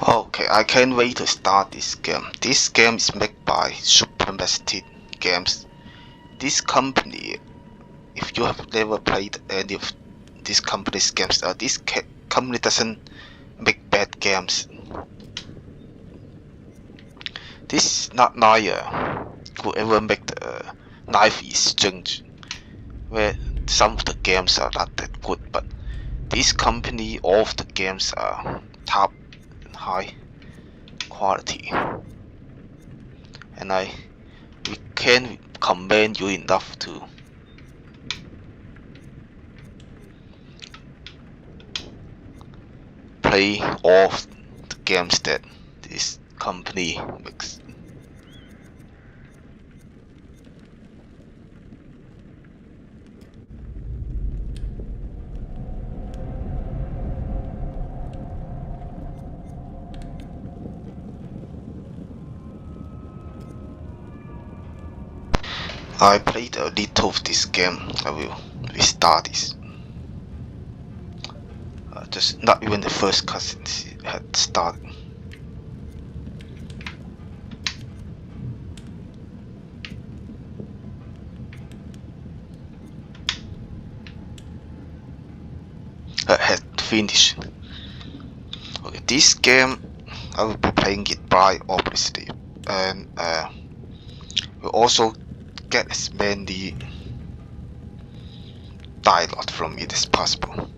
Okay, I can't wait to start this game. This game is made by Supermassive Games. This company, if you have never played any of this company's games, this company doesn't make bad games. This is not like whoever made the Life is Strange, where some of the games are not that good, but this company, all of the games are top high quality, and we can't commend you enough to play all of the games that this company makes. I played a little of this game. I will restart this. Just not even the first cutscene had started. I had finished. Okay, this game I will be playing it by obviously, and will also get as many dialogue from it as possible.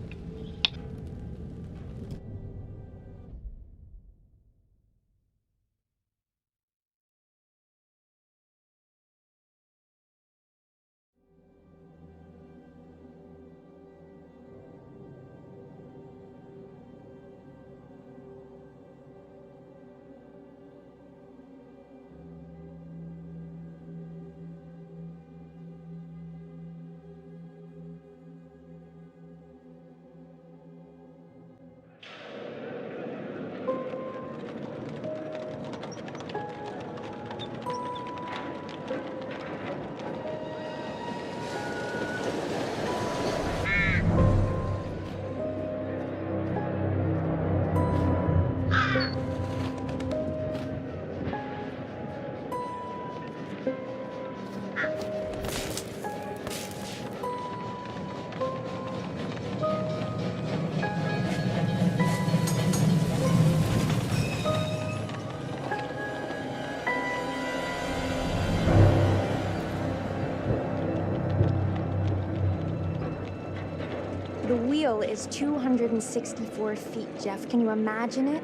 The wheel is 264 feet, Jeff. Can you imagine it?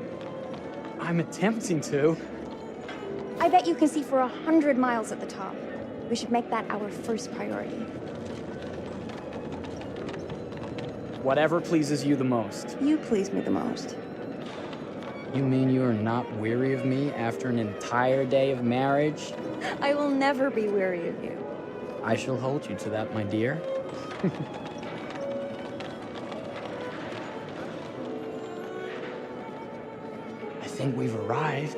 I'm attempting to. I bet you can see for 100 miles at the top. We should make that our first priority. Whatever pleases you the most. You please me the most. You mean you are not weary of me after an entire day of marriage? I will never be weary of you. I shall hold you to that, my dear. I think we've arrived.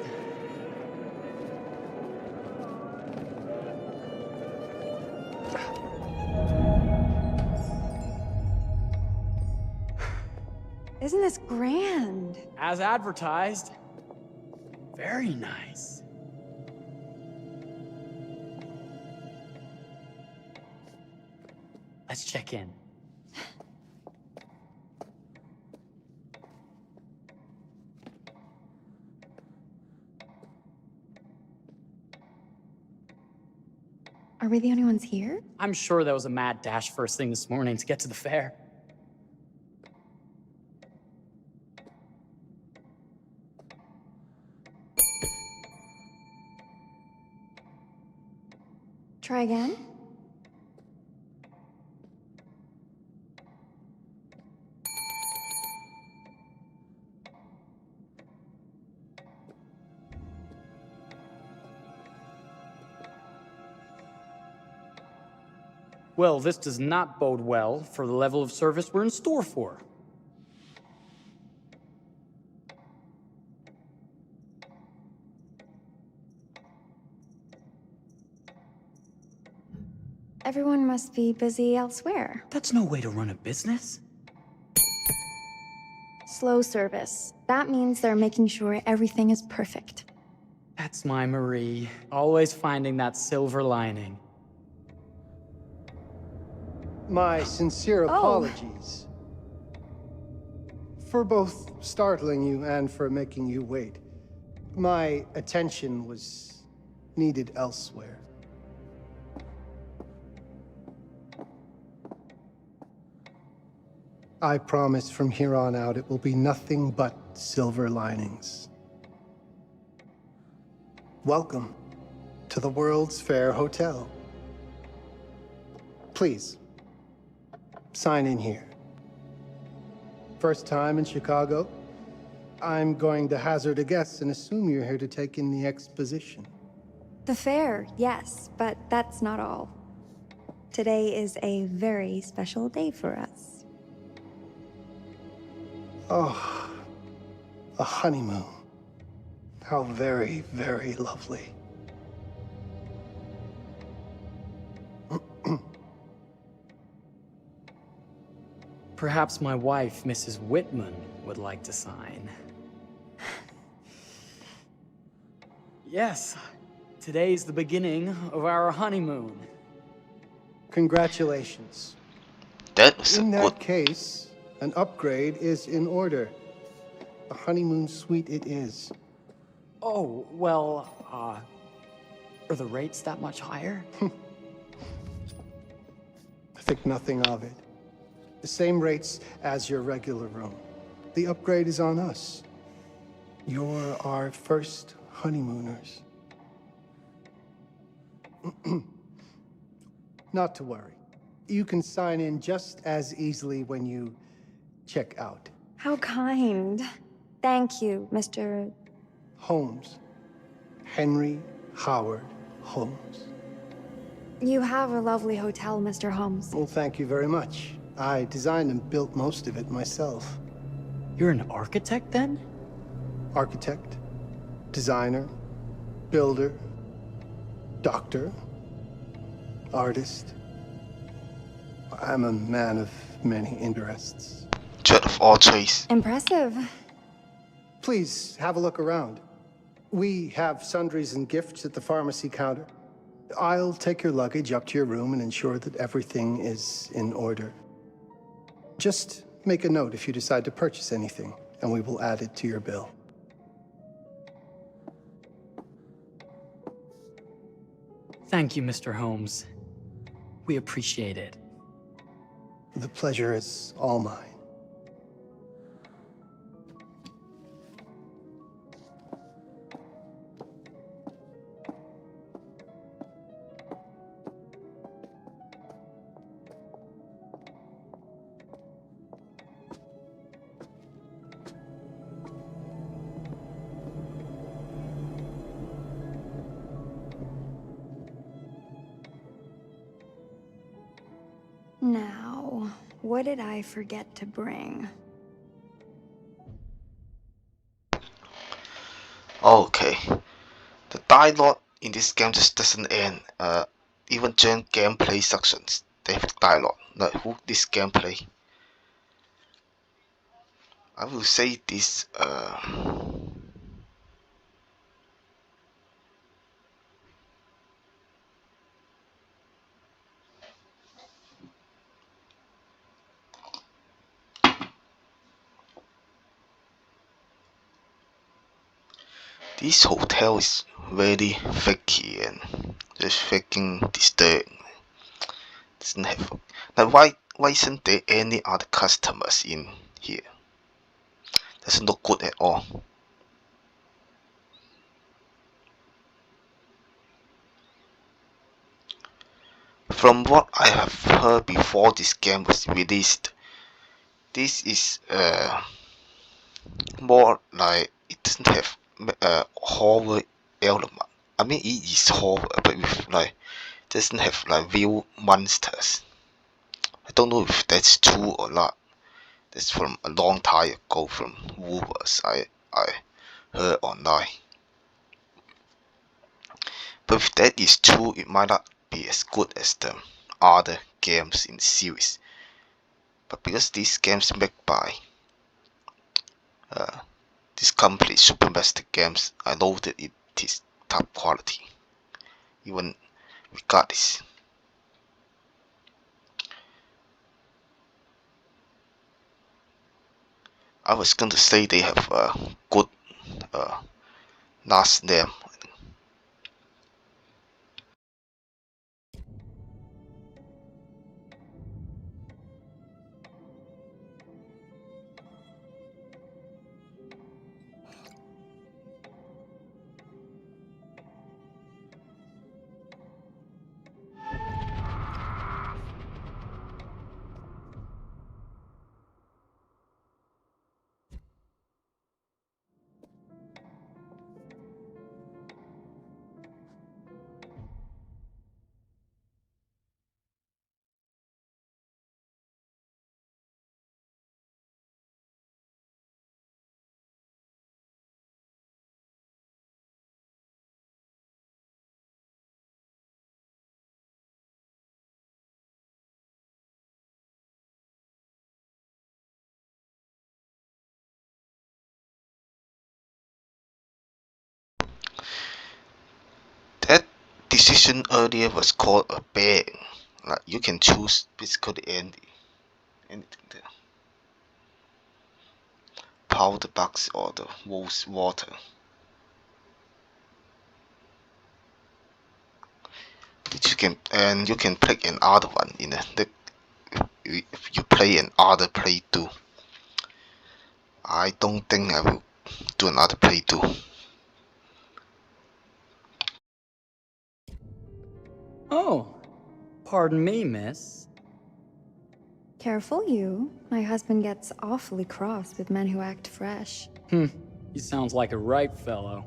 Isn't this grand? As advertised. Very nice. Let's check in. Are we the only ones here? I'm sure there was a mad dash first thing this morning to get to the fair. Try again? Well, this does not bode well for the level of service we're in store for. Everyone must be busy elsewhere. That's no way to run a business. slow service. That means they're making sure everything is perfect. That's my Marie, always finding that silver lining. My sincere Oh. apologies for both startling you and for making you wait. My attention was needed elsewhere. I promise from here on out it will be nothing but silver linings. Welcome to the World's Fair Hotel. Please, sign in here. First time in Chicago? I'm going to hazard a guess and assume you're here to take in the exposition. The fair, yes, but that's not all. Today is a very special day for us. Oh, a honeymoon. How very, very lovely. Perhaps my wife, Mrs. Whitman, would like to sign. Yes, today's the beginning of our honeymoon. Congratulations. That was a In good. that case, an upgrade is in order. A honeymoon suite it is. Oh, well, are the rates that much higher? Think nothing of it. The same rates as your regular room. The upgrade is on us. You're our first honeymooners. Not to worry. You can sign in just as easily when you check out. How kind. Thank you, Mr. Holmes. Henry Howard Holmes. You have a lovely hotel, Mr. Holmes. Well, thank you very much. I designed and built most of it myself. You're an architect, then? Architect, designer, builder, doctor, artist. I'm a man of many interests. Jack of all trades. Impressive. Please have a look around. We have sundries and gifts at the pharmacy counter. I'll take your luggage up to your room and ensure that everything is in order. Just make a note if you decide to purchase anything, and we will add it to your bill. Thank you, Mr. Holmes. We appreciate it. The pleasure is all mine. Now, what did I forget to bring? Okay. The dialogue in this game just doesn't end. Even during gameplay sections, they have dialogue. Like who this gameplay. I will say this. This hotel is very fakey and just freaking disturbing. Doesn't have like why isn't there any other customers in here? Doesn't look good at all. From what I have heard before this game was released, this is more like it doesn't have a horror element. I mean, it is horror, but with like doesn't have like real monsters. I don't know if that's true or not. That's from a long time ago from rumors I heard online. But if that is true, it might not be as good as the other games in the series. But because these games made by This company, Supermassive Games, I know that it is top quality, even regardless. I was going to say they have a good last name. That decision earlier was called a ban. Like you can choose basically anything there. Powder box or the rose water. You can play another one in if you play another play too. I don't think I will do another play too. Oh, pardon me, miss. Careful, you. My husband gets awfully cross with men who act fresh. He sounds like a ripe fellow.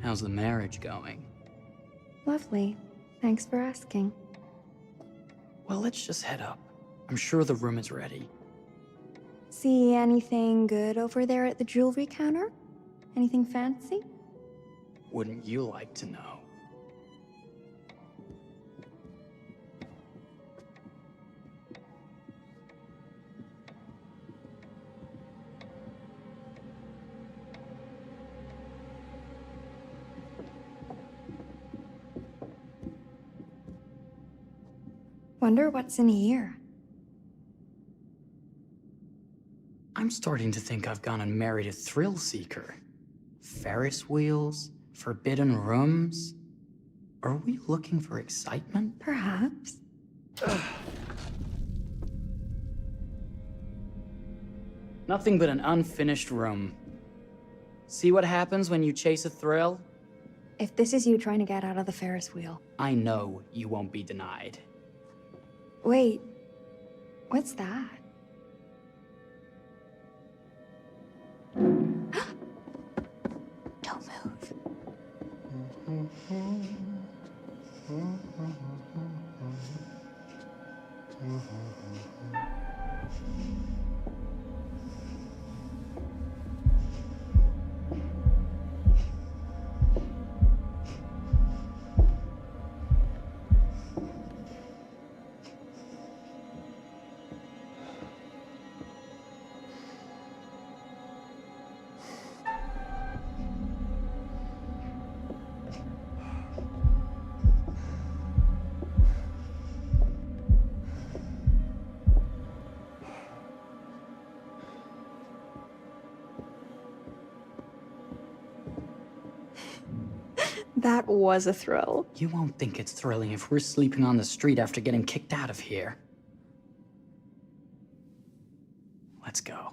How's the marriage going? Lovely. Thanks for asking. Well, let's just head up. I'm sure the room is ready. See anything good over there at the jewelry counter? Anything fancy? Wouldn't you like to know? Wonder what's in here. I'm starting to think I've gone and married a thrill seeker. Ferris wheels, forbidden rooms. Are we looking for excitement? Perhaps. Nothing but an unfinished room. See what happens when you chase a thrill? If this is you trying to get out of the Ferris wheel. I know you won't be denied. Wait, what's that? Don't move. That was a thrill. You won't think it's thrilling if we're sleeping on the street after getting kicked out of here. Let's go.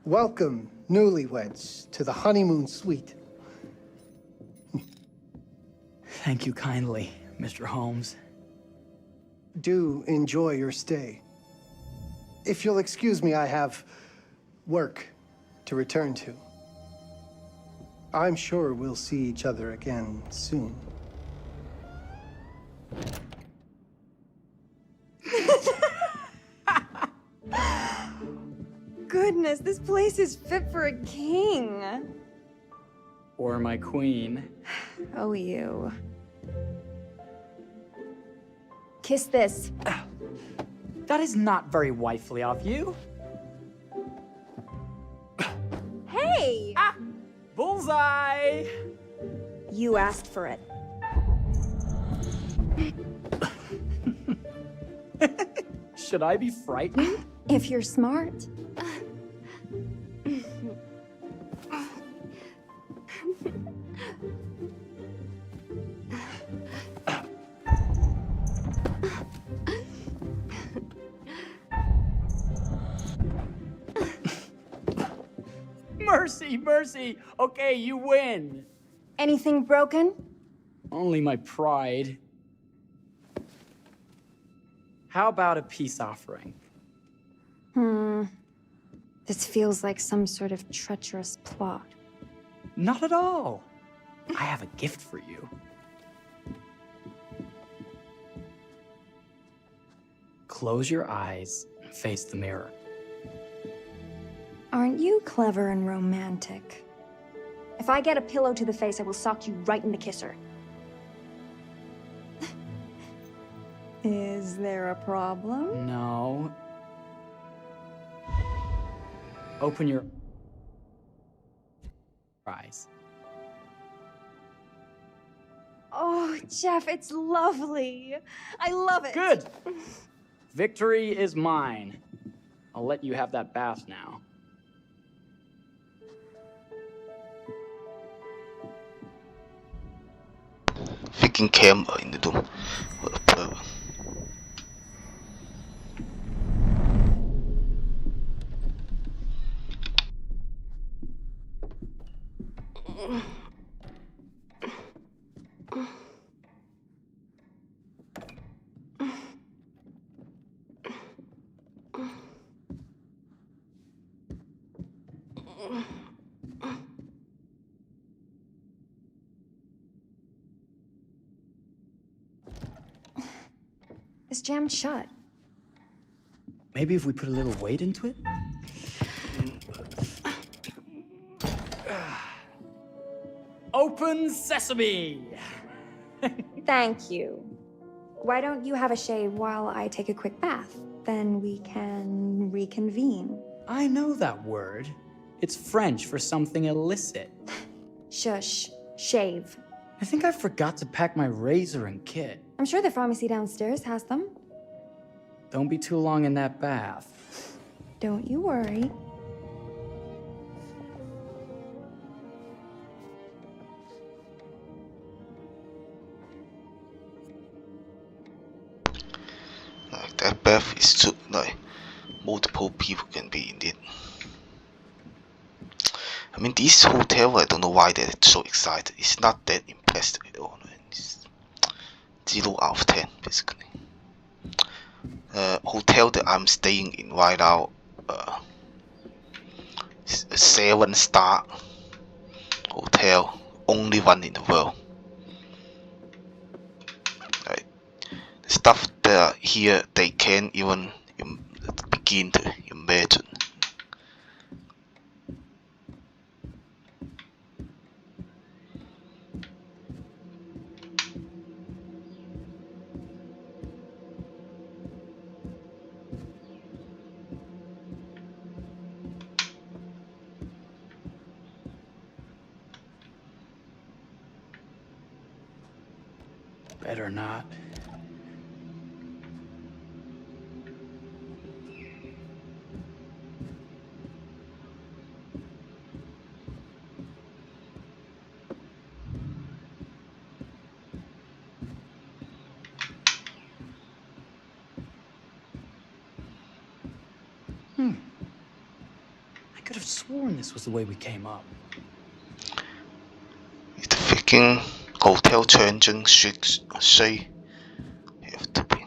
Welcome, newlyweds, to the honeymoon suite. Thank you kindly, Mr. Holmes. Do enjoy your stay. If you'll excuse me, I have work to return to. I'm sure we'll see each other again soon. Goodness, this place is fit for a king. Or my queen. Oh, you. Kiss this. That is not very wifely of you. Hey! Ah! Bullseye! You asked for it. Should I be frightened? If you're smart. Mercy, mercy! Okay, you win! Anything broken? Only my pride. How about a peace offering? This feels like some sort of treacherous plot. Not at all. I have a gift for you. Close your eyes and face the mirror. Aren't you clever and romantic? If I get a pillow to the face, I will sock you right in the kisser. Is there a problem? No. Open your eyes. Oh, Jeff, it's lovely. I love it. Good! Victory is mine. I'll let you have that bath now. Freaking camera in the room. What a pervert. It's jammed shut. Maybe if we put a little weight into it? Open sesame! Thank you. Why don't you have a shave while I take a quick bath? Then we can reconvene. I know that word. It's French for something illicit. Shush. Shave. I think I forgot to pack my razor and kit. I'm sure the pharmacy downstairs has them. Don't be too long in that bath. Don't you worry. Like that bath is too, like multiple people can be in it. I mean, this hotel, I don't know why they're so excited. It's not that impressed at all. It's 0 out of 10 basically. Hotel that I'm staying in right now, is a 7-star hotel, only one in the world. Right. The stuff that here they can't even begin to imagine. Better not. I could have sworn this was the way we came up. It's the freaking hotel changing should say have to be.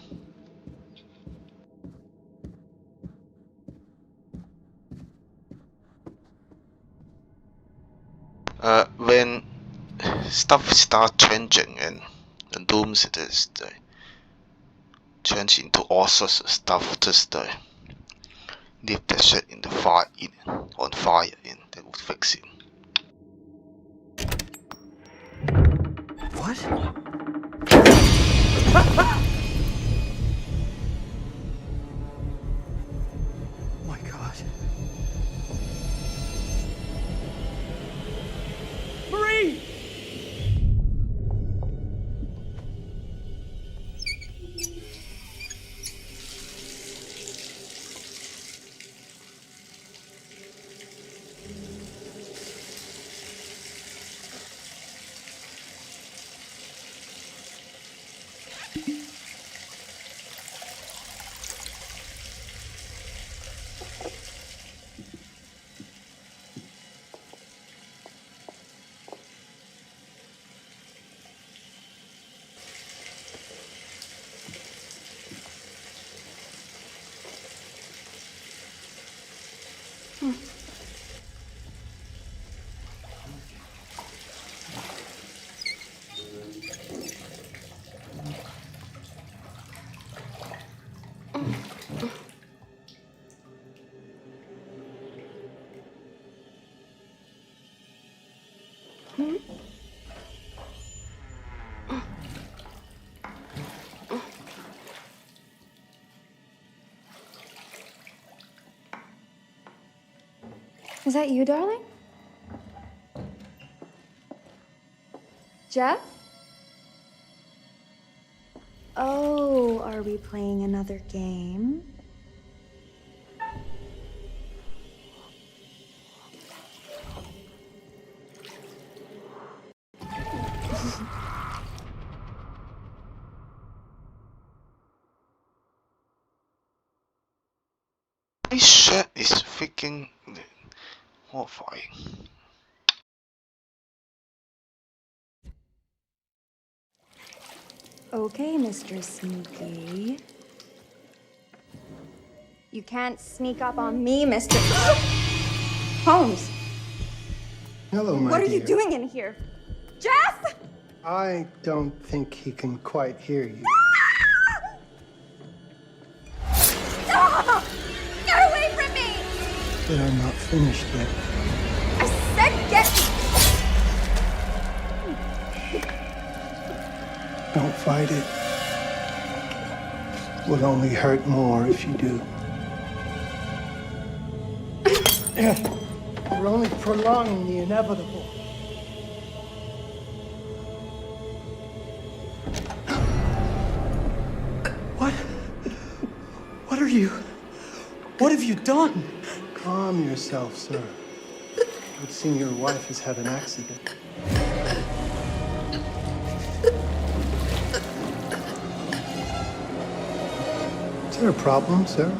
When stuff start changing and the rooms, change into all sorts of stuff. Just leave that shit in the fire, on fire, and that will fix it. What? My God. Marie! Is that you, darling? Jeff? Oh, are we playing another game? This shit is freaking horrifying. Okay, Mr. Sneaky. You can't sneak up on me, Mr. Holmes! Hello, my What are you dear. doing in here? Jeff! I don't think he can quite hear you. Stop! Get away from me! But I'm not finished yet. I said get... Don't fight it. Will only hurt more if you do. We're only prolonging the inevitable. What? What are you? What have you done? Calm yourself, sir. It seems your wife has had an accident. Is there a problem, sir?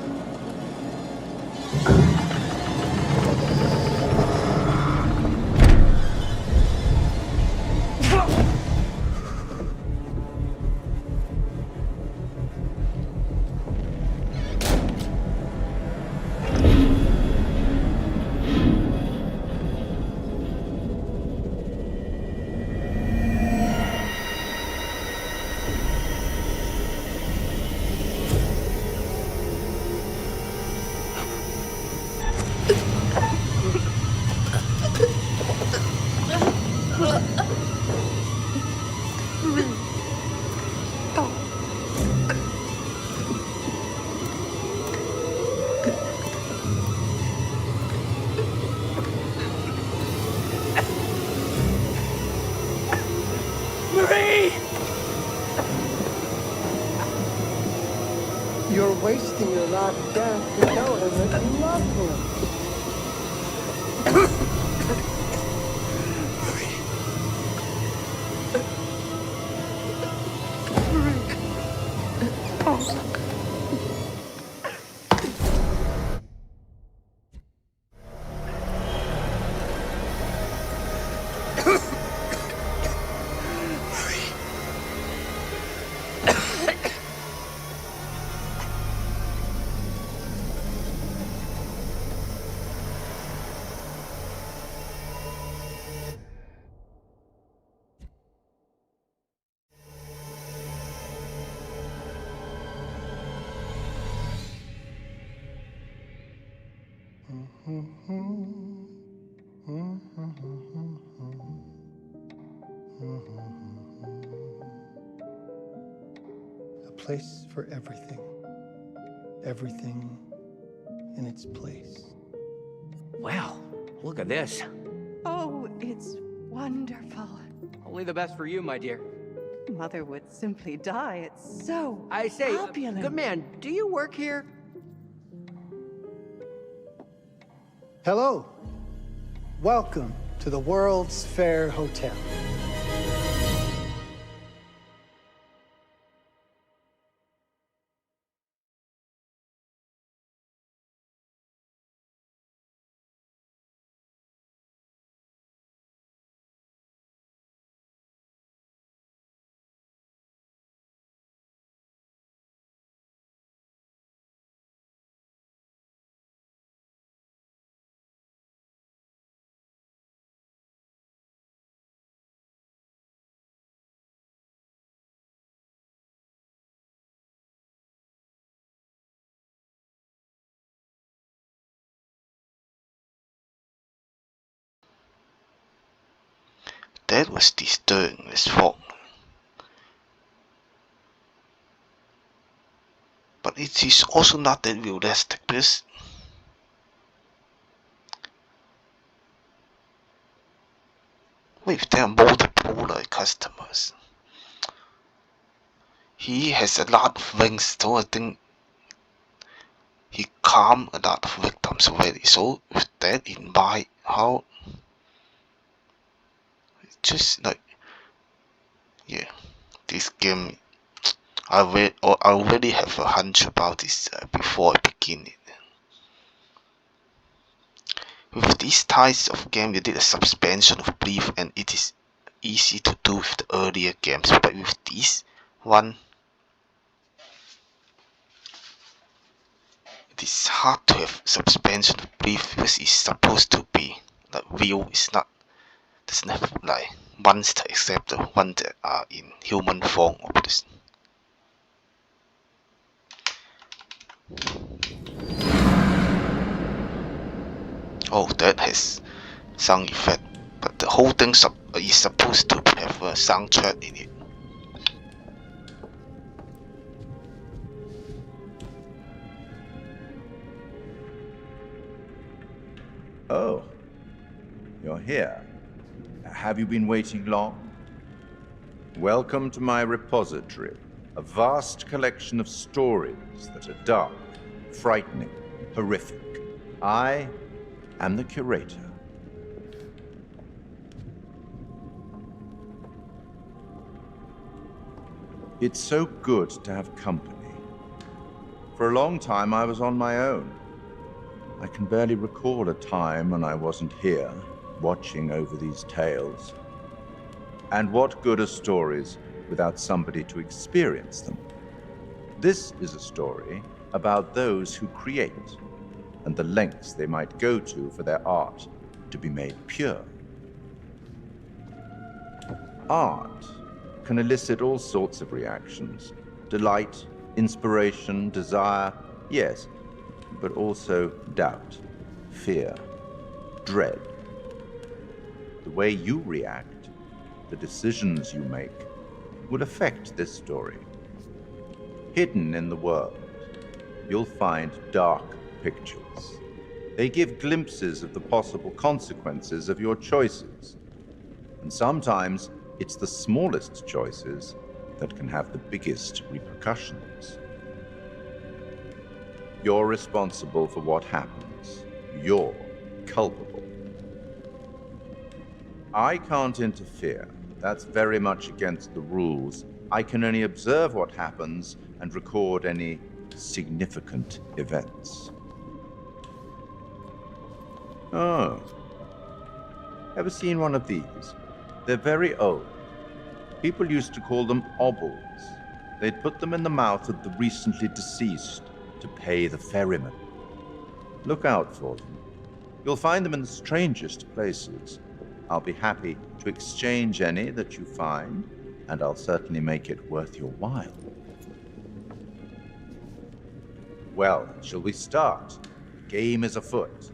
Marie! You're wasting your last dance to tell her that you love her. A place for everything. Everything in its place. Wow, look at this. Oh, it's wonderful. Only the best for you, my dear. Mother would simply die. It's so I say, opulent. good man, do you work here? Hello. Welcome to the World's Fair Hotel. That was disturbing as fuck. But it is also not that realistic because if there are multiple customers, he has a lot of things, so I think he calmed a lot of victims already. So with that in mind, how just yeah, this game, I already have a hunch about this before I begin it. With these types of game, you did a suspension of belief, and it is easy to do with the earlier games. But with this one, it is hard to have suspension of belief because it's supposed to be real. It's not. Doesn't have monster except the ones that are in human form. Oh, that has sound effect, but the whole thing is supposed to have a soundtrack in it. Oh, you're here. Have you been waiting long? Welcome to my repository, a vast collection of stories that are dark, frightening, horrific. I am the curator. It's so good to have company. For a long time, I was on my own. I can barely recall a time when I wasn't here, watching over these tales. And what good are stories without somebody to experience them? This is a story about those who create, and the lengths they might go to for their art to be made pure. Art can elicit all sorts of reactions: delight, inspiration, desire, yes, but also doubt, fear, dread. The way you react, the decisions you make, will affect this story. Hidden in the world, you'll find dark pictures. They give glimpses of the possible consequences of your choices. And sometimes it's the smallest choices that can have the biggest repercussions. You're responsible for what happens. You're culpable. I can't interfere. That's very much against the rules. I can only observe what happens and record any significant events. Oh. Ever seen one of these? They're very old. People used to call them obels. They'd put them in the mouth of the recently deceased to pay the ferryman. Look out for them. You'll find them in the strangest places. I'll be happy to exchange any that you find, and I'll certainly make it worth your while. Well, shall we start? The game is afoot.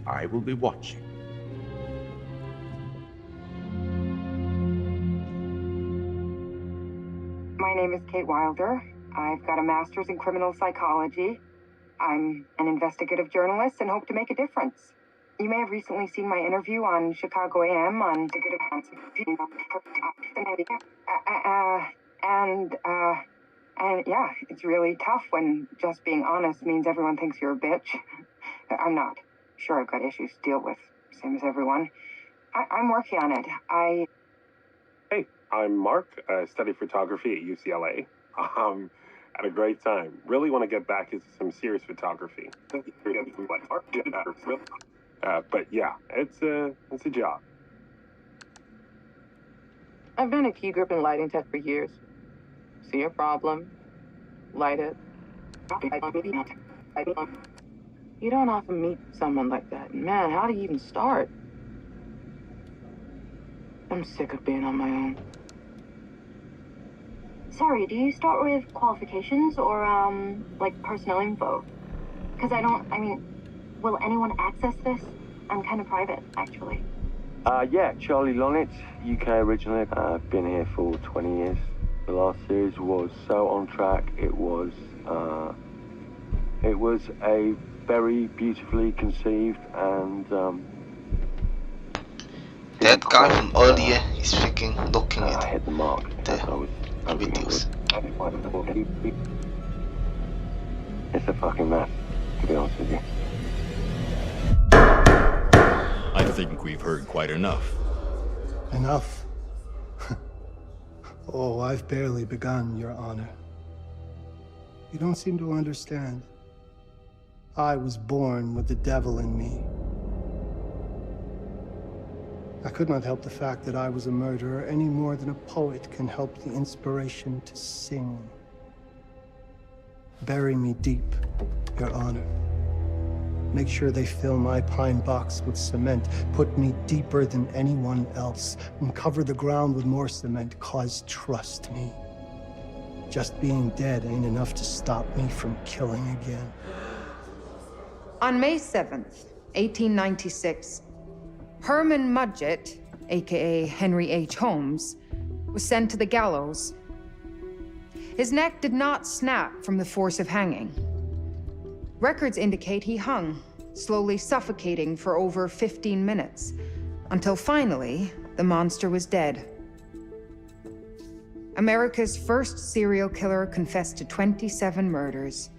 I will be watching. My name is Kate Wilder. I've got a master's in criminal psychology. I'm an investigative journalist and hope to make a difference. You may have recently seen my interview on Chicago AM on and yeah, it's really tough when just being honest means everyone thinks you're a bitch. I'm not. Sure, I've got issues to deal with, same as everyone. I'm working on it. Hey, I'm Mark. I study photography at UCLA. Had a great time. Really want to get back into some serious photography. But yeah, it's a job. I've been a key grip and lighting tech for years. See a problem, light it. You don't often meet someone like that. Man, how do you even start? I'm sick of being on my own. Sorry, do you start with qualifications or, like personnel info? Because will anyone access this? I'm kind of private, actually. Yeah, Charlie Lonitz, UK originally. I've been here for 20 years. The last series was so on track. It was a very beautifully conceived and, that guy from earlier is freaking looking I at hit the mark. the It's videos. a fucking mess, to be honest with you. I think we've heard quite enough. Enough? Oh, I've barely begun, Your Honor. You don't seem to understand. I was born with the devil in me. I could not help the fact that I was a murderer any more than a poet can help the inspiration to sing. Bury me deep, Your Honor. Make sure they fill my pine box with cement. Put me deeper than anyone else. And cover the ground with more cement, 'cause trust me, just being dead ain't enough to stop me from killing again. On May 7th, 1896, Herman Mudgett, aka Henry H. Holmes, was sent to the gallows. His neck did not snap from the force of hanging. Records indicate he hung, slowly suffocating for over 15 minutes, until finally, the monster was dead. America's first serial killer confessed to 27 murders.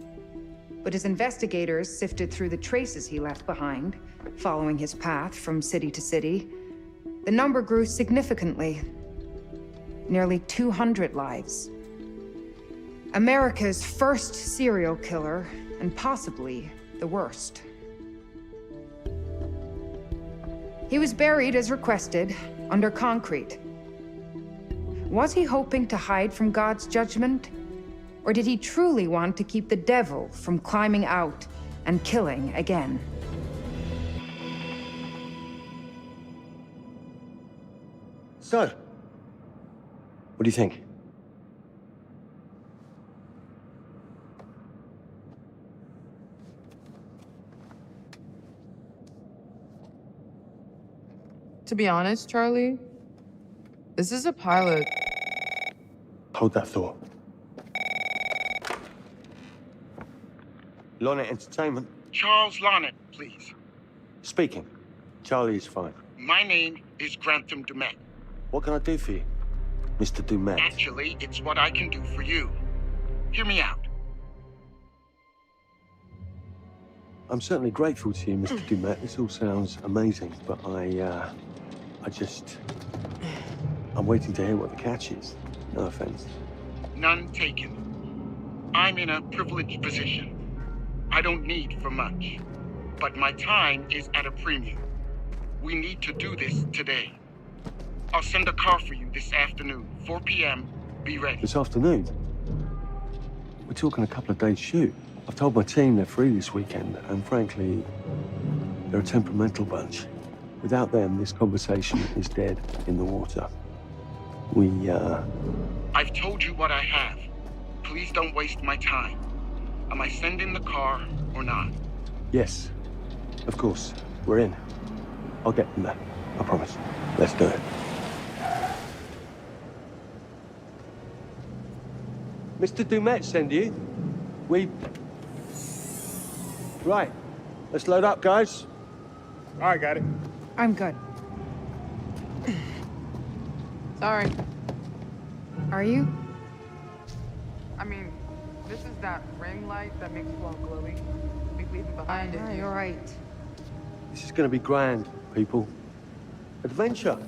But as investigators sifted through the traces he left behind, following his path from city to city, the number grew significantly. Nearly 200 lives. America's first serial killer, and possibly the worst. He was buried as requested, under concrete. Was he hoping to hide from God's judgment? Or did he truly want to keep the devil from climbing out and killing again? So, what do you think? To be honest, Charlie, this is a pilot. Hold that thought. Lonnet Entertainment. Charles Lonnet, please. Speaking. Charlie is fine. My name is Grantham Dumet. What can I do for you, Mr. Dumet? Actually, it's what I can do for you. Hear me out. I'm certainly grateful to you, Mr. Dumet. This all sounds amazing, but I'm waiting to hear what the catch is. No offense. None taken. I'm in a privileged position. I don't need for much, but my time is at a premium. We need to do this today. I'll send a car for you this afternoon, 4 p.m. Be ready. This afternoon? We're talking a couple of days shoot. I've told my team they're free this weekend, and frankly, they're a temperamental bunch. Without them, this conversation is dead in the water. I've told you what I have. Please don't waste my time. Am I sending the car or not? Yes, of course. We're in. I'll get them there. I promise. Let's do it. Mr. Dumet send you? Right. Let's load up, guys. All right, got it. I'm good. Sorry. Are you? I mean, this is that ring light that makes you all glowy. We leave it behind if you... You're right. This is going to be grand, people. Adventure.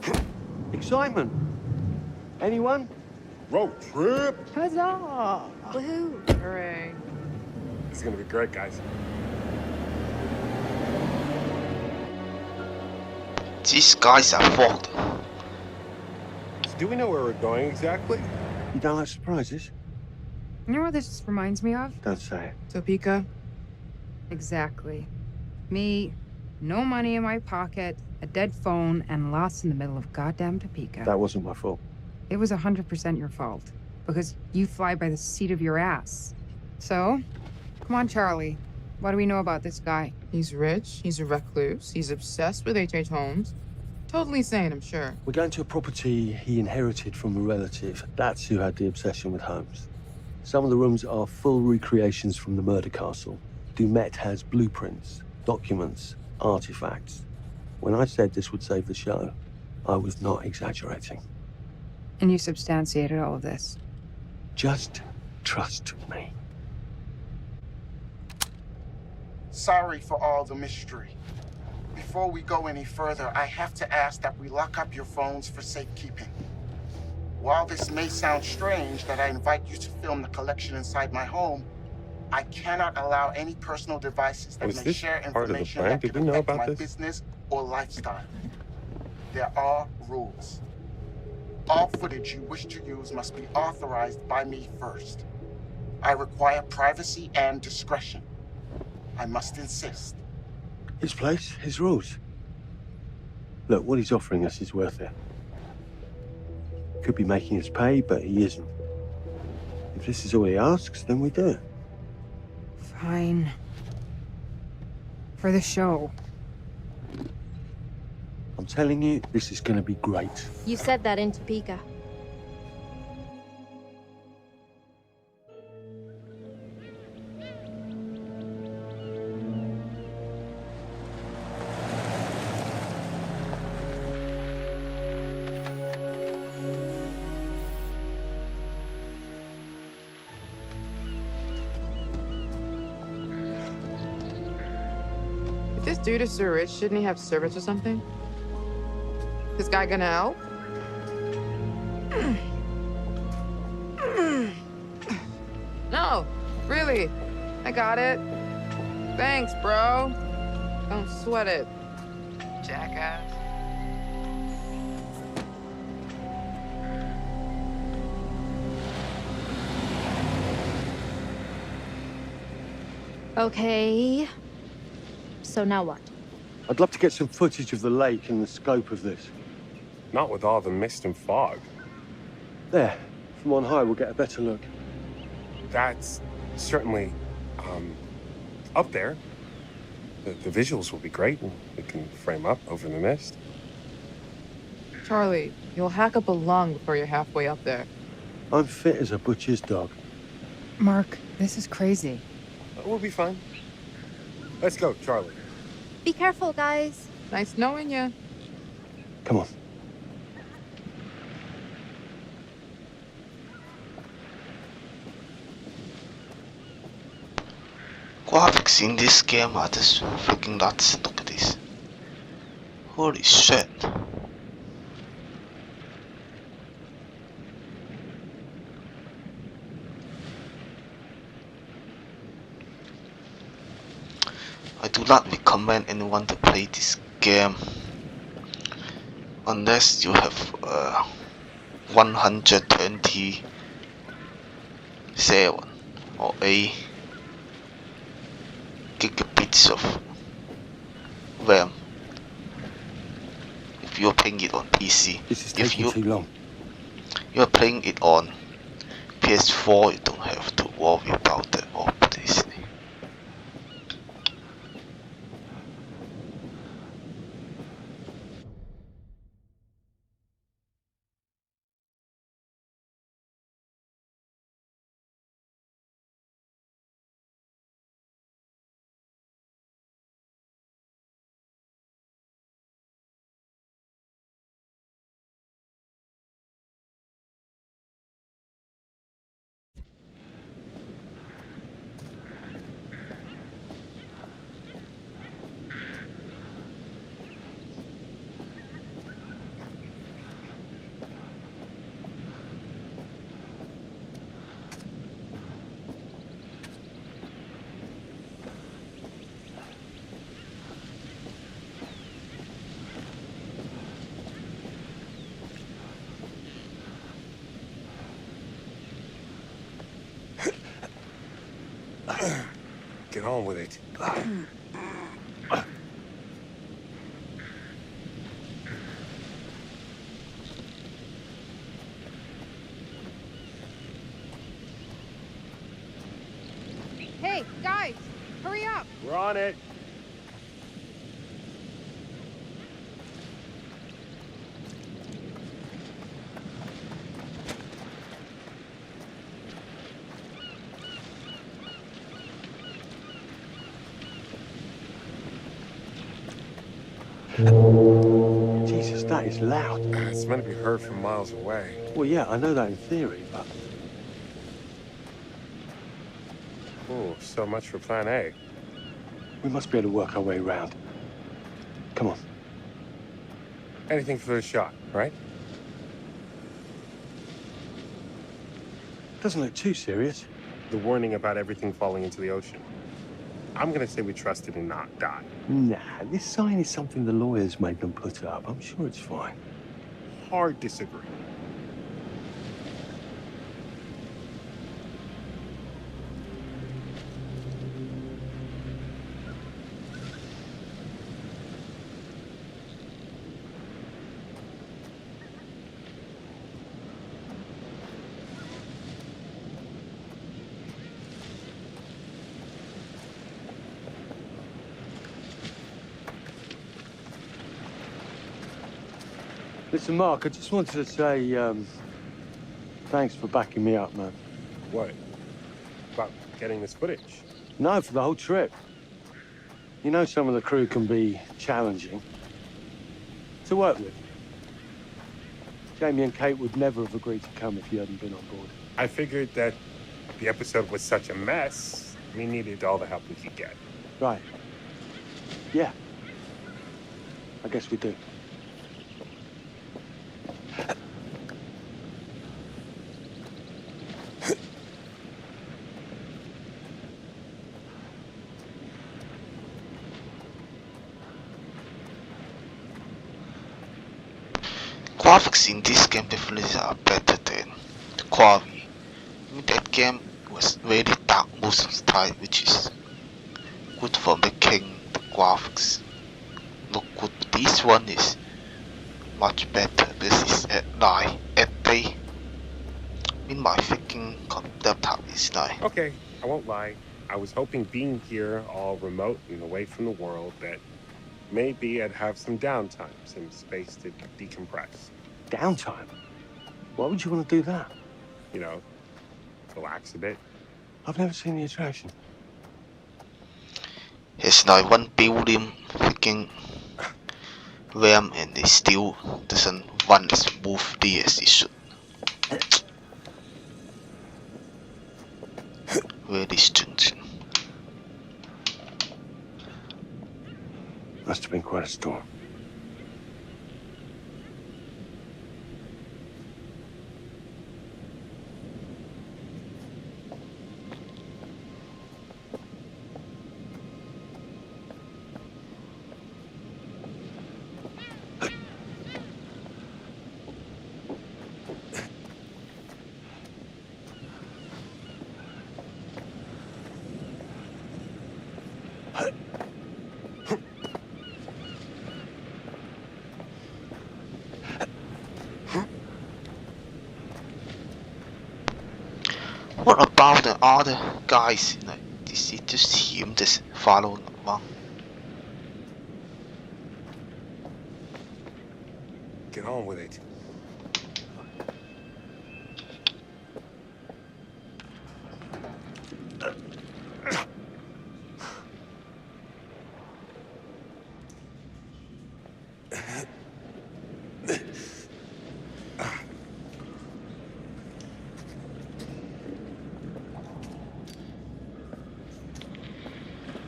Excitement. Anyone? Road trip. Huzzah! Woohoo! Hooray. This is gonna be great, guys. These guys are fucked. So do we know where we're going exactly? You don't like surprises? You know what this just reminds me of? Don't say it. Topeka? Exactly. Me, no money in my pocket, a dead phone, and lost in the middle of goddamn Topeka. That wasn't my fault. It was 100% your fault. Because you fly by the seat of your ass. So, come on, Charlie. What do we know about this guy? He's rich, he's a recluse, he's obsessed with H.H. Holmes. Totally sane, I'm sure. We're going to a property he inherited from a relative. That's who had the obsession with Holmes. Some of the rooms are full recreations from the murder castle. Dumet has blueprints, documents, artifacts. When I said this would save the show, I was not exaggerating. And you substantiated all of this. Just trust me. Sorry for all the mystery. Before we go any further, I have to ask that we lock up your phones for safekeeping. While this may sound strange that I invite you to film the collection inside my home, I cannot allow any personal devices that may share information that could affect my business or lifestyle. There are rules. All footage you wish to use must be authorized by me first. I require privacy and discretion. I must insist. His place, his rules. Look, what he's offering us is worth it. Could be making us pay, but he isn't. If this is all he asks, then we do it. Fine. For the show. I'm telling you, this is going to be great. You said that in Topeka. If this dude is so rich, shouldn't he have servants or something? This guy gonna help? No, really. I got it. Thanks, bro. Don't sweat it, jackass. Okay. So now what? I'd love to get some footage of the lake and the scope of this. Not with all the mist and fog. There, from on high, we'll get a better look. That's certainly, up there. The visuals will be great, and we can frame up over the mist. Charlie, you'll hack up a lung before you're halfway up there. I'm fit as a butcher's dog. Mark, this is crazy. We'll be fine. Let's go, Charlie. Be careful, guys. Nice knowing you. Come on. Graphics in this game are just freaking nuts. Look at this. Holy shit. I do not recommend anyone to play this game unless you have 127 or 8 gigabits of RAM. If you're playing it on PC, this is taking too long. You're playing it on PS4, you don't have to worry about that, obviously. Get on with it. Hey, guys, hurry up. We're on it. Jesus, that is loud. It's meant to be heard from miles away. Well, yeah, I know that in theory, but... Oh, so much for plan A. we must be able to work our way around. Come on. Anything for the shot, right? Doesn't look too serious. The warning about everything falling into the ocean. I'm gonna say we trust it and not die. Nah, this sign is something the lawyers made them put up. I'm sure it's fine. Hard disagree. Listen, Mark, I just wanted to say, thanks for backing me up, man. What? About getting this footage? No, for the whole trip. You know some of the crew can be challenging to work with. Jamie and Kate would never have agreed to come if you hadn't been on board. I figured that the episode was such a mess, we needed all the help we could get. Right. Yeah. I guess we do. Graphics in this game definitely are better than the Quarry. I mean, that game was very dark most of the time, which is good for making the graphics look good. But this one is much better. This is at night, at day. I mean, my thinking laptop is night. Okay, I won't lie. I was hoping being here all remote and away from the world that maybe I'd have some downtime, some space to decompress. Downtime? Why would you want to do that? You know, relax a bit. I've never seen the attraction. It's like one building freaking RAM and it still doesn't run as smoothly as it should. Very strange. Must have been quite a storm. What about the other guys? Like, is it just him just following along? Get on with it.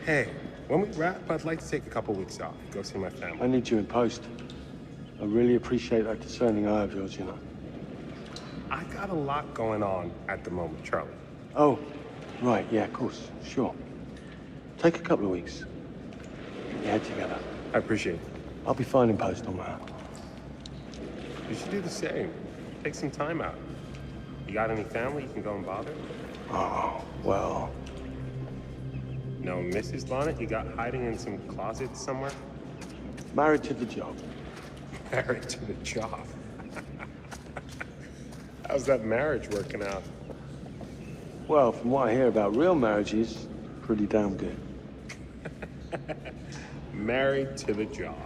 Hey, when we wrap, I'd like to take a couple weeks off, go see my family. I need you in post. I really appreciate that discerning eye of yours, you know. I got a lot going on at the moment, Charlie. Oh, right, yeah, of course, sure. Take a couple of weeks. Get your head together. I appreciate it. I'll be fine in post on that. You should do the same. Take some time out. You got any family you can go and bother? Oh, well... No, Mrs. Lonnet, you got hiding in some closet somewhere? Married to the job. Married to the job. How's that marriage working out? Well, from what I hear about real marriages, pretty damn good. Married to the job.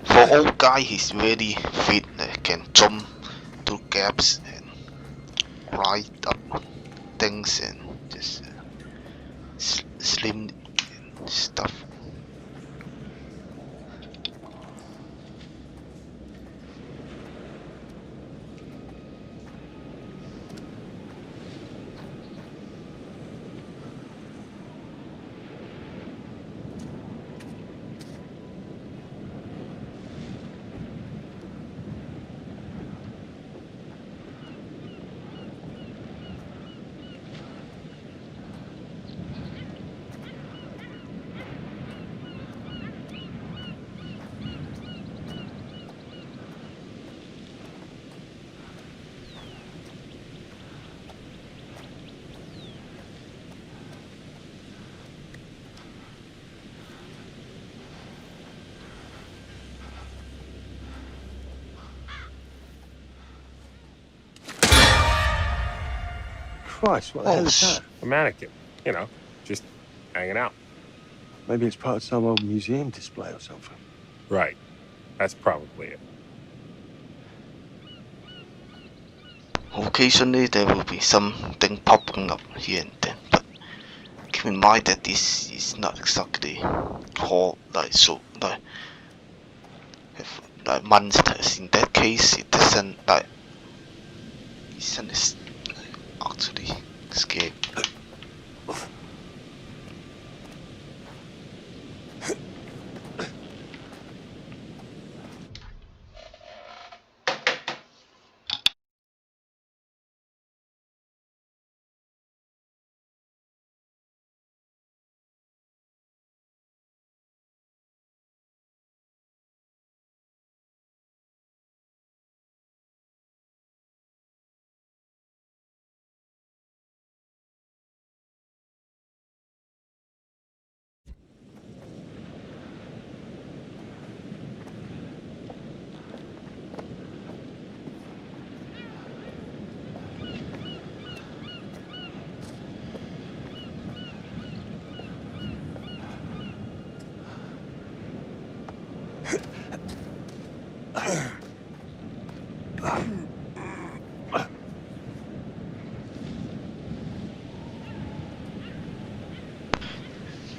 For old guy, he's really fit, can jump through gaps and ride up things and just slim and stuff. Christ, what the hell is that? A mannequin. You know, just hanging out. Maybe it's part of some old museum display or something. Right. That's probably it. Occasionally there will be something popping up here and then, but keep in mind that this is not exactly called like have monsters. In that case, it doesn't isn't actually scary.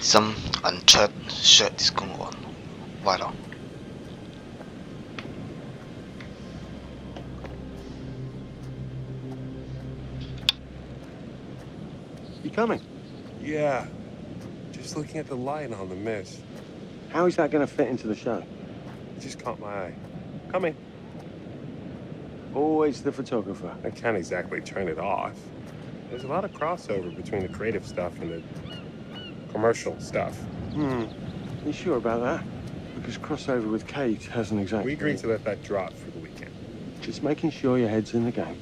Some unchecked shit is going on. Right on. You coming? Yeah. Just looking at the light on the mist. How is that going to fit into the show? It just caught my eye. Coming. Always the photographer. I can't exactly turn it off. There's a lot of crossover between the creative stuff and the commercial stuff. You sure about that? Because crossover with Kate hasn't exactly... We agreed to let that drop for the weekend. Just making sure your head's in the game.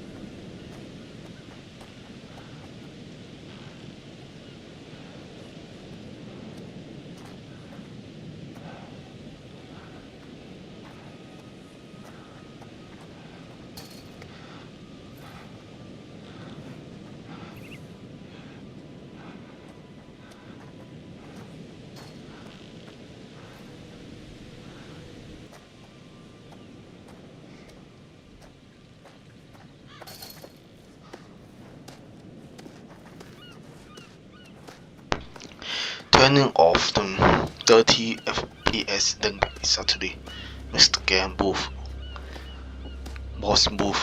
Turning off the 30 FPS link is actually makes the game move more smooth.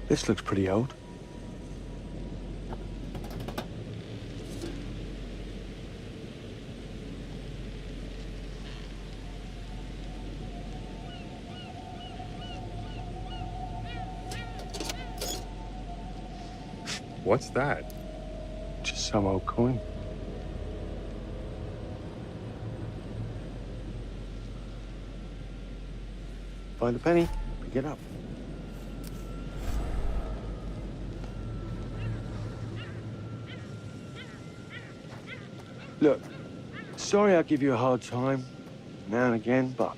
This looks pretty old. What's that? Just some old coin. Find a penny, pick it up. Look, sorry I give you a hard time now and again, but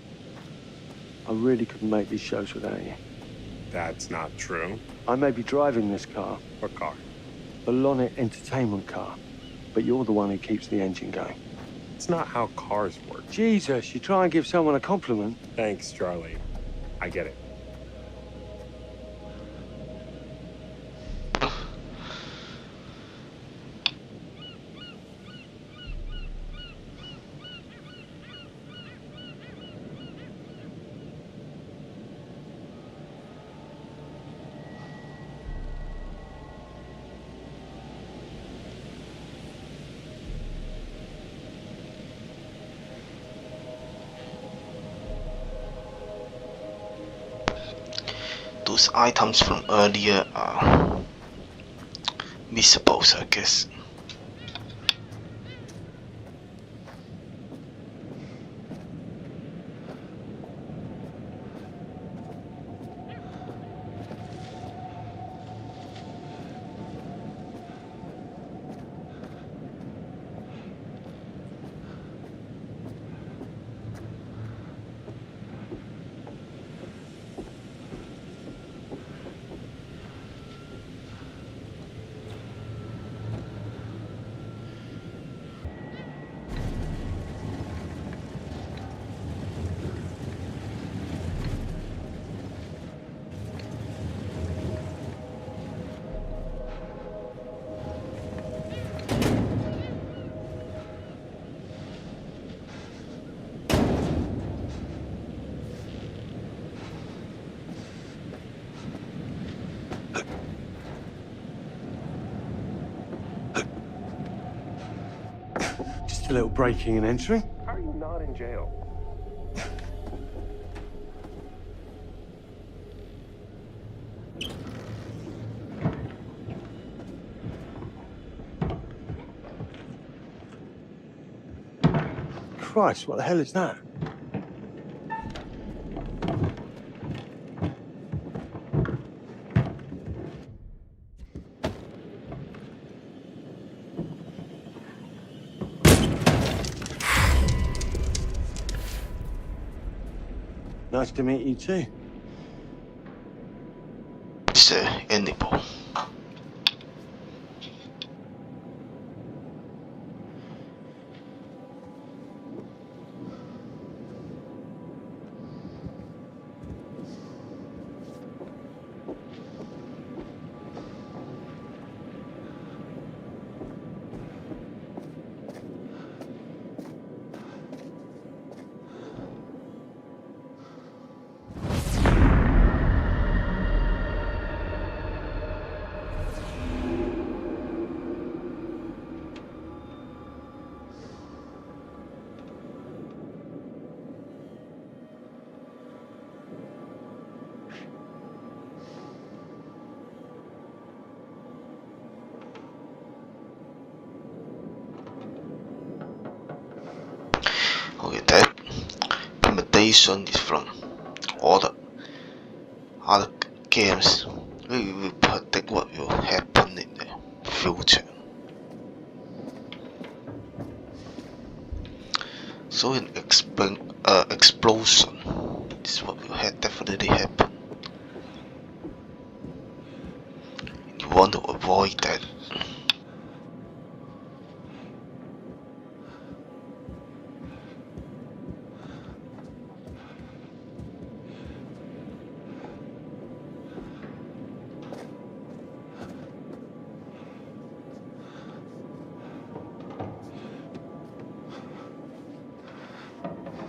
I really couldn't make these shows without you. That's not true. I may be driving this car. What car? The Lonnet entertainment car. But you're the one who keeps the engine going. It's not how cars work. Jesus, you try and give someone a compliment. Thanks, Charlie. I get it. Those items from earlier are missables, I guess. Just a little breaking and entering. How are you not in jail? Christ, what the hell is that? Nice to meet you too. It's edible. Okay, that implementation is from all the other games. We will predict what will happen in the future. So an explosion is what will definitely happen. You want to avoid that.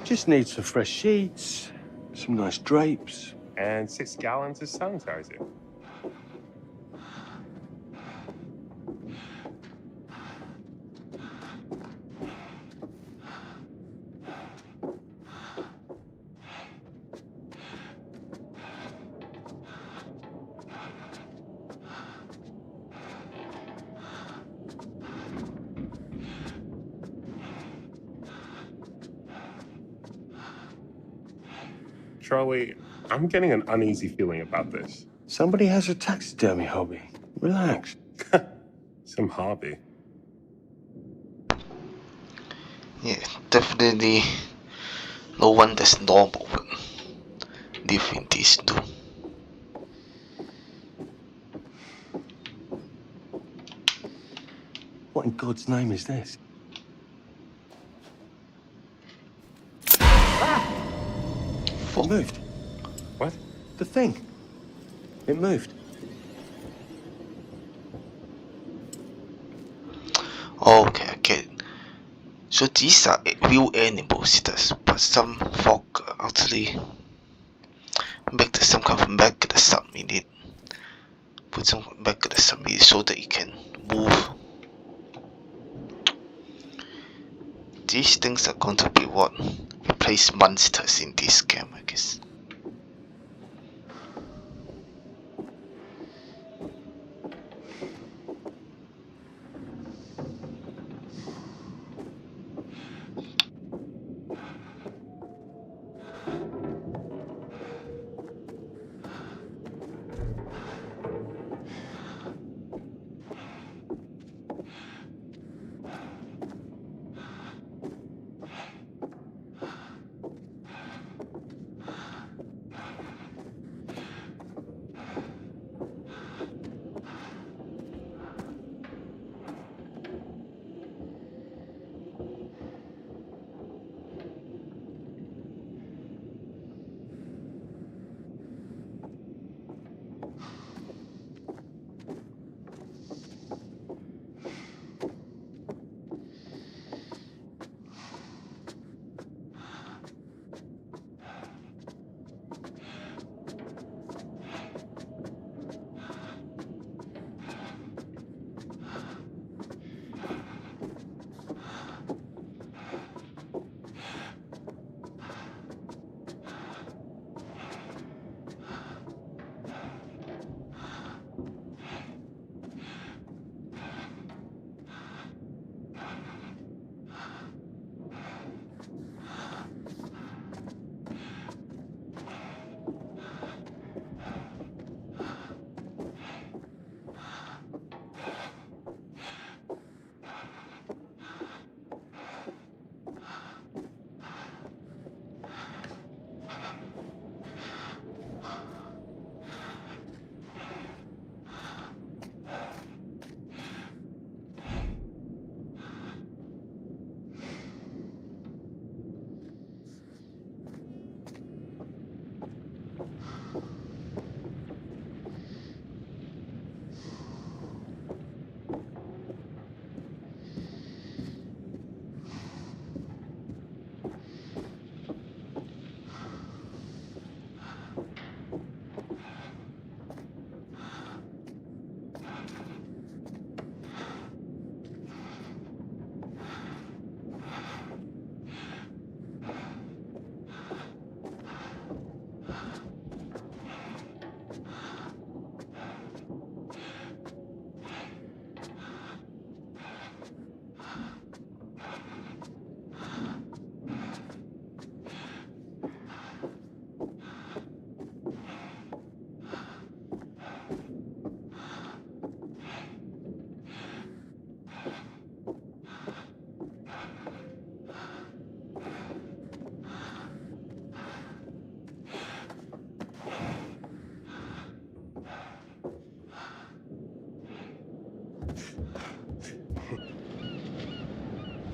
Just need some fresh sheets, some nice drapes. And 6 gallons of sanitizer. Charlie, I'm getting an uneasy feeling about this. Somebody has a taxidermy hobby. Relax. Some hobby. Yeah, definitely no one that's normal would live in these two. What in God's name is this? It moved. What? The thing. It moved. Okay, I get it. So these are real animals, but some folk actually make some kind of mechanism in it. Put some mechanism in it so that it can move. These things are going to be what replace monsters in this game, I guess.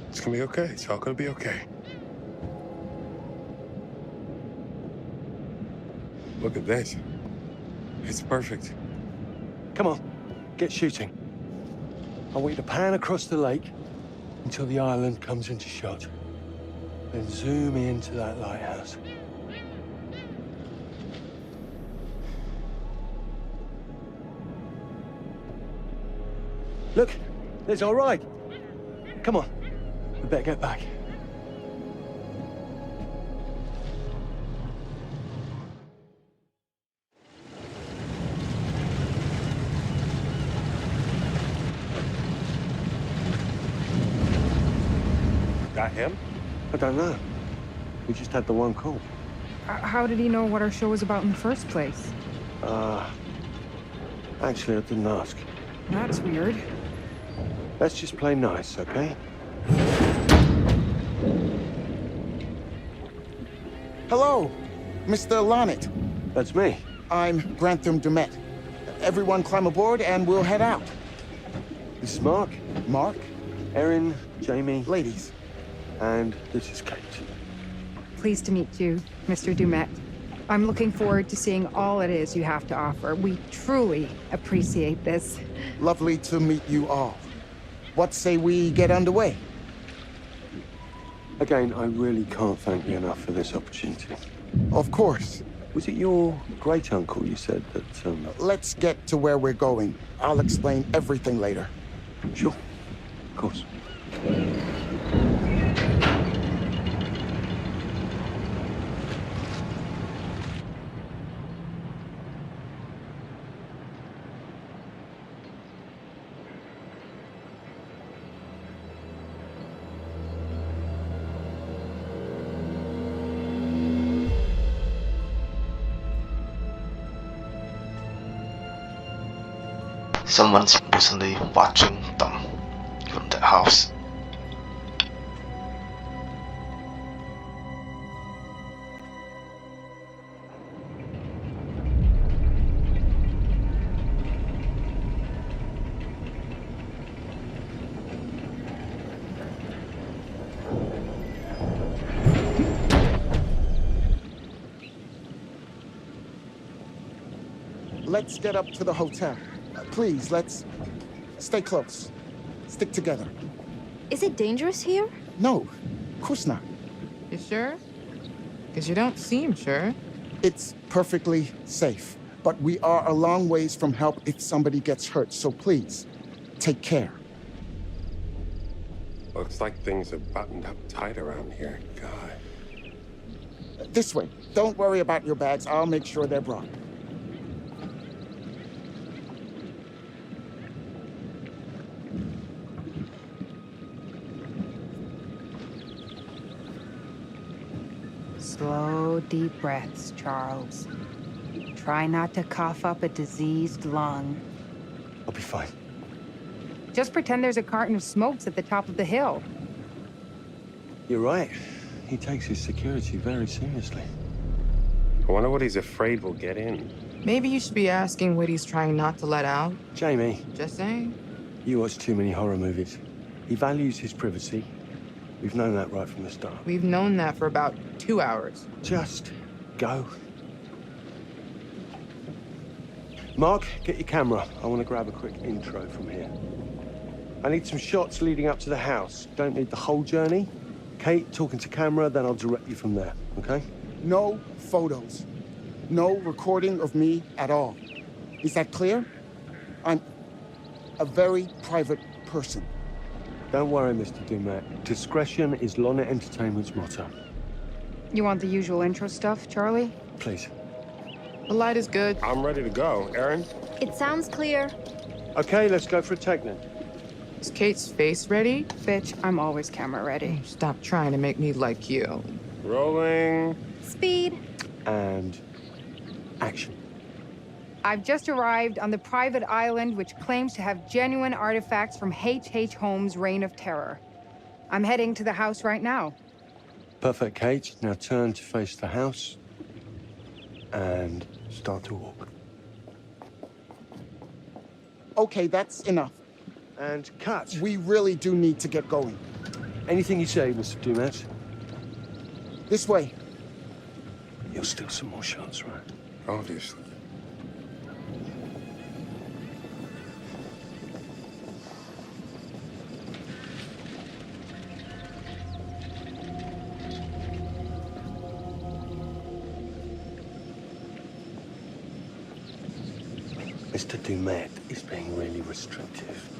It's gonna be okay. It's all gonna be okay. Look at this. It's perfect. Come on, get shooting. I want you to pan across the lake until the island comes into shot. Then zoom into that lighthouse. Look, it's all right. Come on, we better get back. That him? I don't know. We just had the one call. How did he know what our show was about in the first place? Actually, I didn't ask. That's weird. Let's just play nice, okay? Hello, Mr. Lonnet. That's me. I'm Grantham Dumet. Everyone climb aboard and we'll head out. This is Mark. Mark? Erin, Jamie. Ladies. And this is Kate. Pleased to meet you, Mr. Dumet. I'm looking forward to seeing all it is you have to offer. We truly appreciate this. Lovely to meet you all. What say we get underway? Again, I really can't thank you enough for this opportunity. Of course. Was it your great-uncle you said that, Let's get to where we're going. I'll explain everything later. Sure. Of course. Someone's recently watching them from the house. Let's get up to the hotel. Please, let's stay close. Stick together. Is it dangerous here? No, of course not. You sure? Because you don't seem sure. It's perfectly safe, but we are a long ways from help if somebody gets hurt, so please, take care. Looks like things are buttoned up tight around here. God. This way. Don't worry about your bags. I'll make sure they're brought. Slow, deep breaths, Charles. Try not to cough up a diseased lung. I'll be fine. Just pretend there's a carton of smokes at the top of the hill. You're right. He takes his security very seriously. I wonder what he's afraid will get in. Maybe you should be asking what he's trying not to let out. Jamie. Just saying. You watch too many horror movies. He values his privacy. We've known that right from the start. We've known that for about 2 hours. Just go. Mark, get your camera. I want to grab a quick intro from here. I need some shots leading up to the house. Don't need the whole journey. Kate, talking to camera, then I'll direct you from there, okay? No photos. No recording of me at all. Is that clear? I'm a very private person. Don't worry, Mr. Dumet. Discretion is Lonnet Entertainment's motto. You want the usual intro stuff, Charlie? Please. The light is good. I'm ready to go. Erin? It sounds clear. Okay, let's go for a take then. Is Kate's face ready? Bitch, I'm always camera ready. Stop trying to make me like you. Rolling. Speed. And action. I've just arrived on the private island which claims to have genuine artifacts from H.H. Holmes' Reign of Terror. I'm heading to the house right now. Perfect, Kate. Now turn to face the house and start to walk. Okay, that's enough. And cut. We really do need to get going. Anything you say, Mr. Dumet. This way. You'll steal some more shots, right? Obviously. Mr. Dumet is being really restrictive.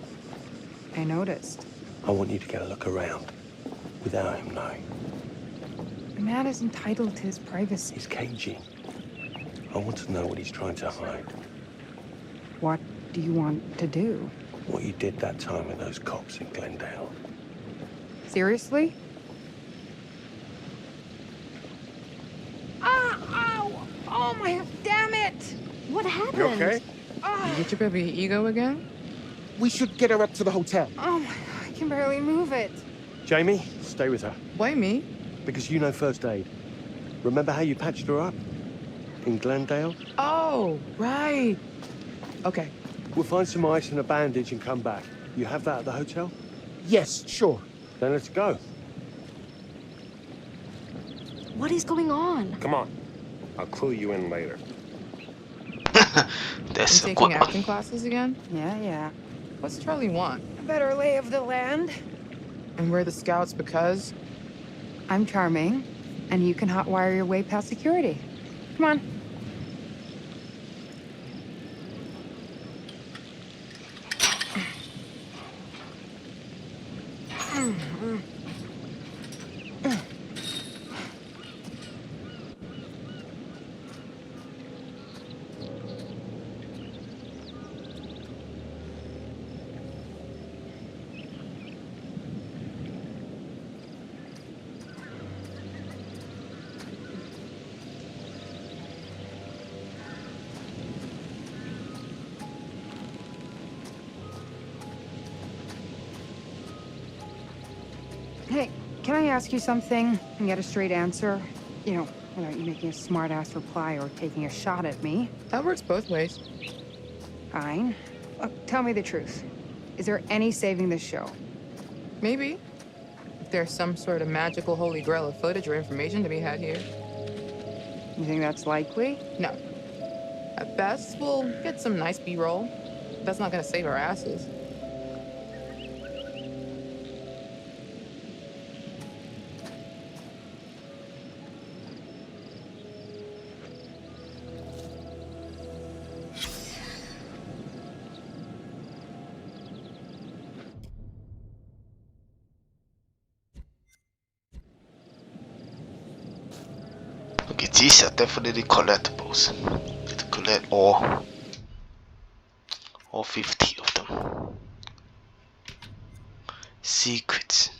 I noticed. I want you to get a look around without him knowing. The man is entitled to his privacy. He's cagey. I want to know what he's trying to hide. What do you want to do? What you did that time with those cops in Glendale. Seriously? Ah! Oh my, damn it! What happened? You okay? You get your baby ego again? We should get her up to the hotel. Oh my, I can barely move it. Jamie, stay with her. Why me? Because you know first aid. Remember how you patched her up? In Glendale? Oh, right. Okay. We'll find some ice and a bandage and come back. You have that at the hotel? Yes, sure. Then let's go. What is going on? Come on. I'll clue you in later. That's You a taking good acting one. classes again? Yeah. What's Charlie want? A better lay of the land. And we're the scouts because? I'm charming, and you can hotwire your way past security. Come on. Hey, can I ask you something and get a straight answer? You know, without you making a smart-ass reply or taking a shot at me. That works both ways. Fine. Look, tell me the truth. Is there any saving this show? Maybe. If there's some sort of magical holy grail of footage or information to be had here. You think that's likely? No. At best, we'll get some nice B-roll. That's not gonna save our asses. Okay, these are definitely collectibles. You have to collect all 50 of them. Secrets.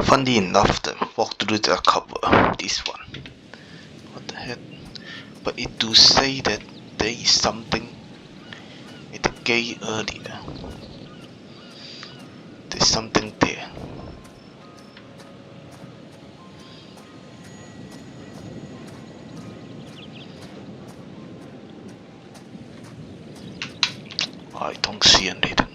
Funny enough, the walk through the cover, this one. What the heck? But it do say that there is something at the gate earlier. There's something there. I don't see anything.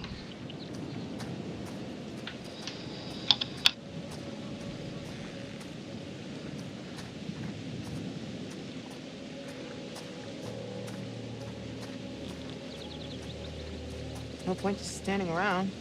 No point just standing around.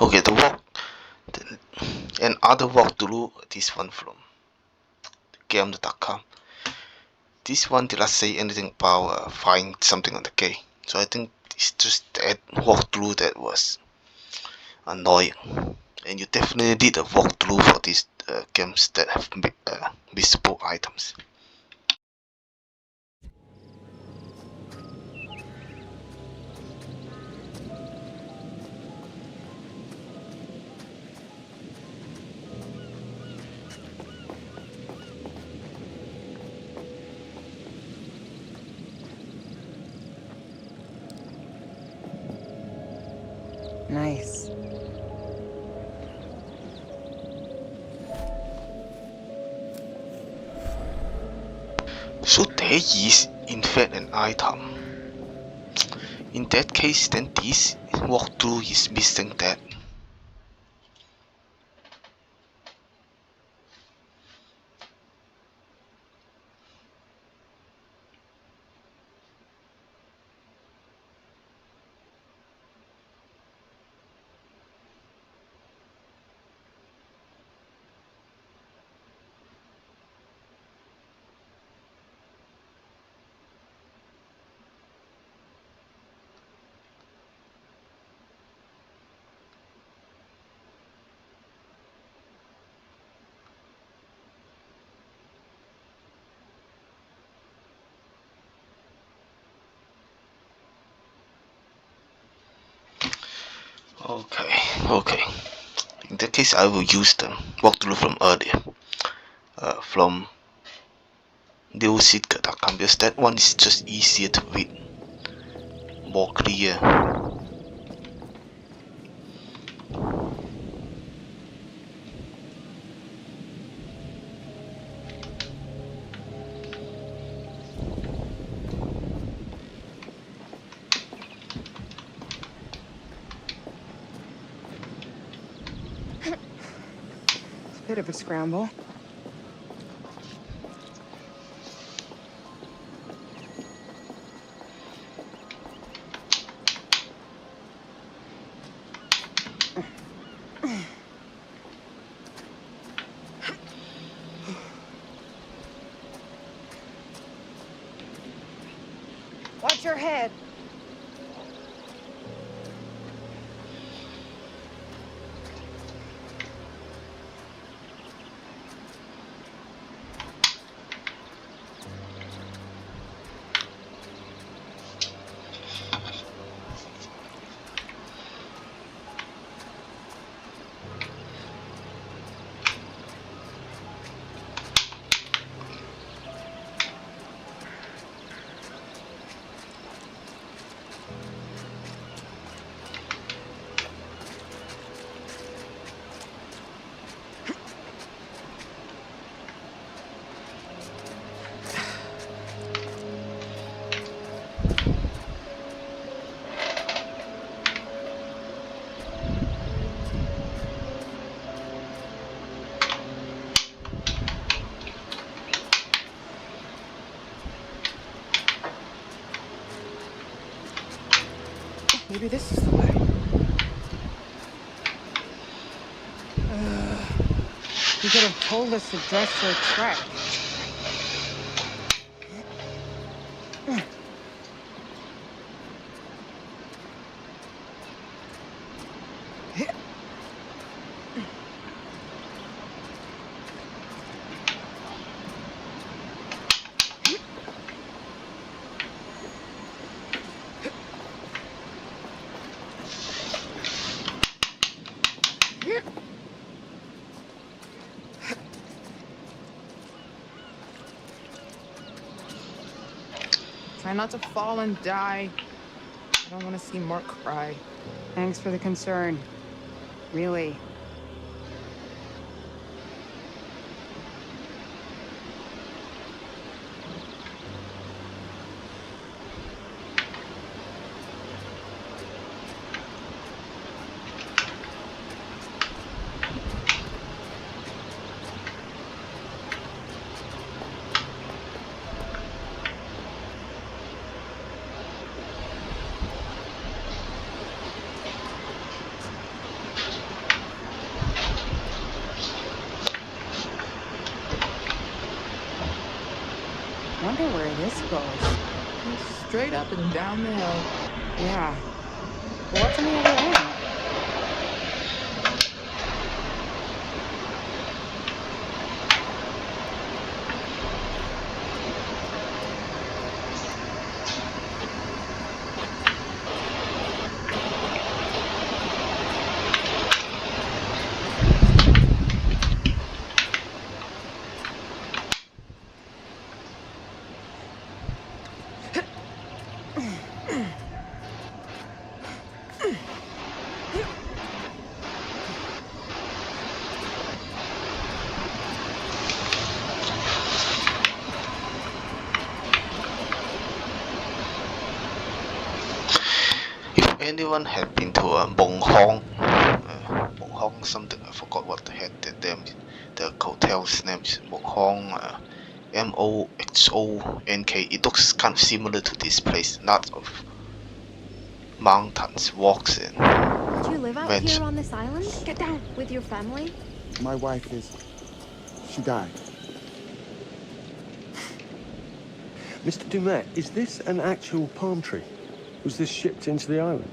Okay, and other walkthrough, this one from game.com. This one did not say anything about find something on the gate, so I think it's just that walkthrough that was annoying. And you definitely need a walkthrough for these games that have missable items. Nice. So there is in fact an item. In that case, then this walkthrough is missing that. Okay. In that case, I will use the walkthrough from earlier, from neositka.com, because that one is just easier to read, more clear. Bit of a scramble. Watch your head. Maybe this is the way. You could have told us to dress for a trek. Try not to fall and die. I don't want to see Mark cry. Thanks for the concern. Really. Wonder where this goes. Straight up and down the hill. Yeah. But what's on the other end? anyone have been to Mong Hong? Mong Hong something, I forgot what the heck the hotel's name is. Mong Hong, Moxonk. It looks kind of similar to this place. Lots of mountains, walks, and Do you live out here on this island? Get down with your family? My wife she died. Mr. Dumet, is this an actual palm tree? Was this shipped into the island?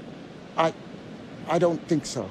I don't think so.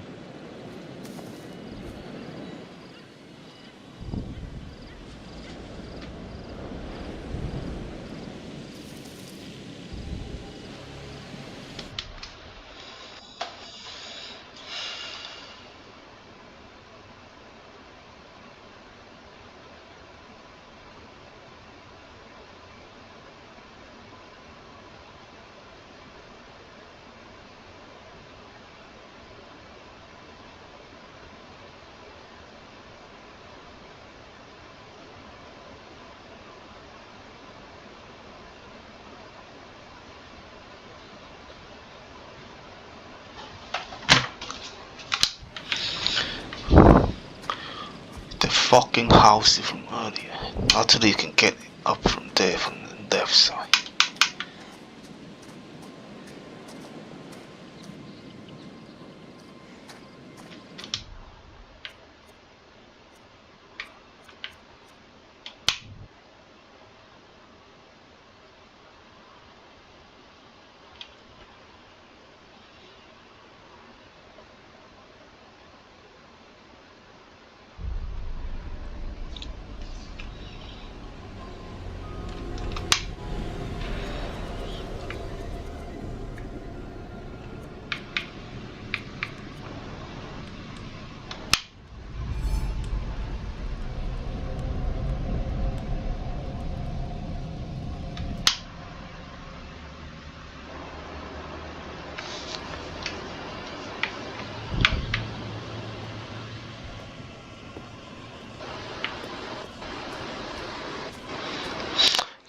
The fucking house from earlier. Actually, you can get up from there, from the left side.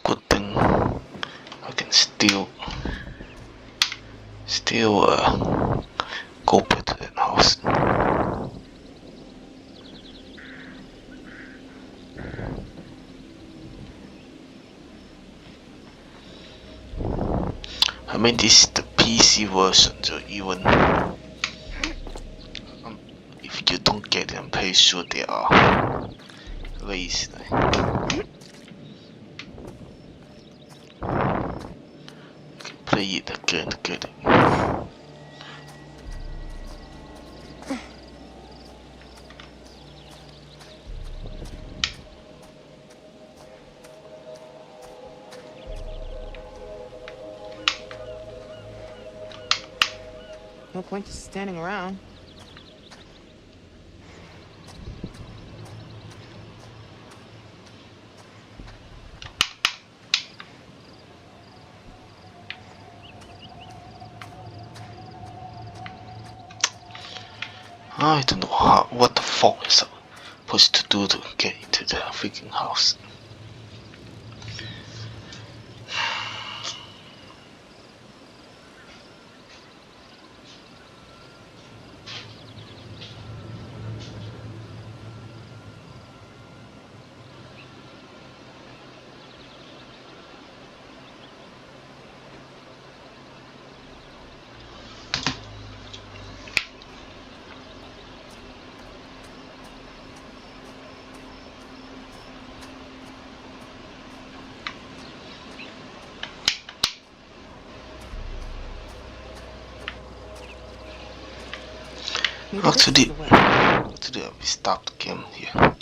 Good thing I can still go back to that house. I mean, this is the PC version, so even if you don't get it, I'm pretty sure there are ways. Play it again to get it. No point just standing around. I don't know what the fuck is supposed to do to get into the freaking house. Actually, we stopped the game here.